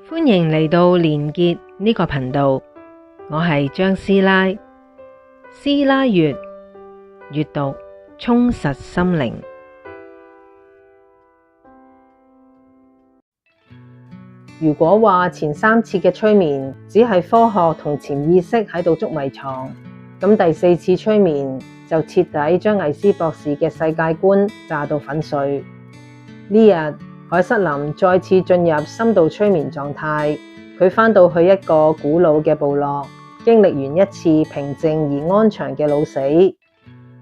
歡迎嚟到連結呢個頻道，我係張師奶。師奶閱閱讀充實心靈。如果話前3次嘅催眠只係科學同潛意識喺度捉迷藏，咁第4次催眠就徹底將魏斯博士嘅世界觀炸到粉碎。呢日凱瑟琳再次進入深度催眠狀態，佢返到去一個古老嘅部落，經歷完一次平靜而安詳嘅老死。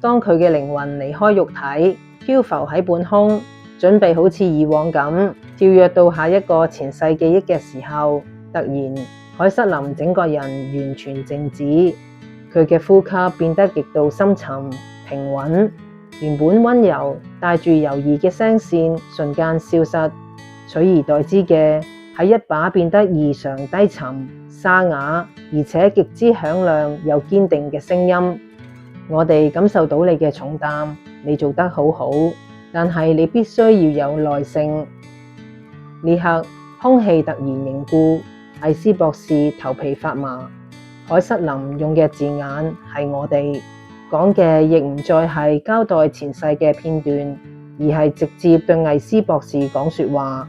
當佢嘅靈魂離開肉體，漂浮喺半空，準備好似以往咁跳躍到下一個前世記憶嘅時候，突然凱瑟琳整個人完全靜止，佢嘅呼吸變得極度深沉平穩，原本溫柔帶住猶豫嘅聲線瞬間消失，取而代之嘅係一把變得異常低沉沙啞而且極之響亮又堅定嘅聲音。我哋感受到你嘅重擔，你做得好好，但係你必須要有耐性。呢刻空氣突然凝固，魏斯博士頭皮發麻。凱瑟琳用嘅字眼係我哋，講嘅亦唔再係交代前世嘅片段，而係直接對魏斯博士講說話。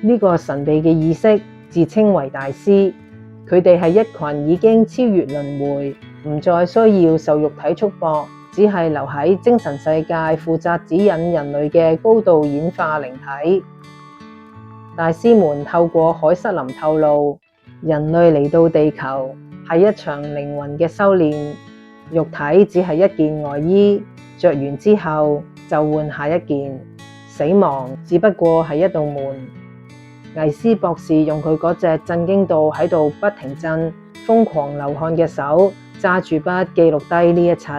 呢個神秘嘅意識自稱為大師，佢哋係一群已經超越輪迴，唔再需要受肉體束縛，只係留喺精神世界負責指引人類嘅高度演化靈體。大師們透過凱瑟琳透露，人類嚟到地球係一場靈魂嘅修煉，肉體只係一件外衣，着完之後就換下一件，死亡只不過係一道門。魏斯博士用佢嗰隻震驚到喺度不停震、瘋狂流汗嘅手揸住筆記錄低呢一切。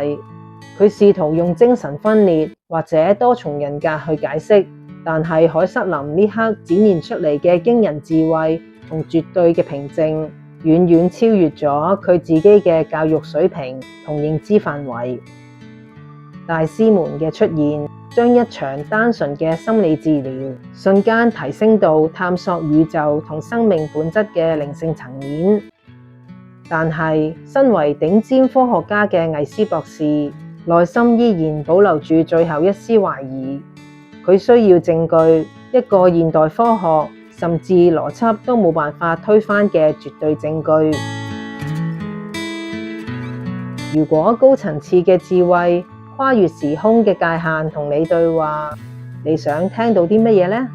佢試圖用精神分裂或者多重人格去解釋，但係凱瑟琳呢刻展現出嚟嘅驚人智慧同絕對嘅平靜，遠遠超越咗佢自己嘅教育水平同認知範圍。大師們嘅出現將一場單純嘅心理治療瞬間提升到探索宇宙同生命本質嘅靈性層面。但係身為頂尖科學家嘅魏斯博士內心依然保留住最後一絲懷疑，佢需要證據，一個現代科學甚至邏輯都冇辦法推翻嘅絕對證據。如果高層次嘅智慧跨越時空嘅界限同你對話，你想聽到啲乜嘢呢？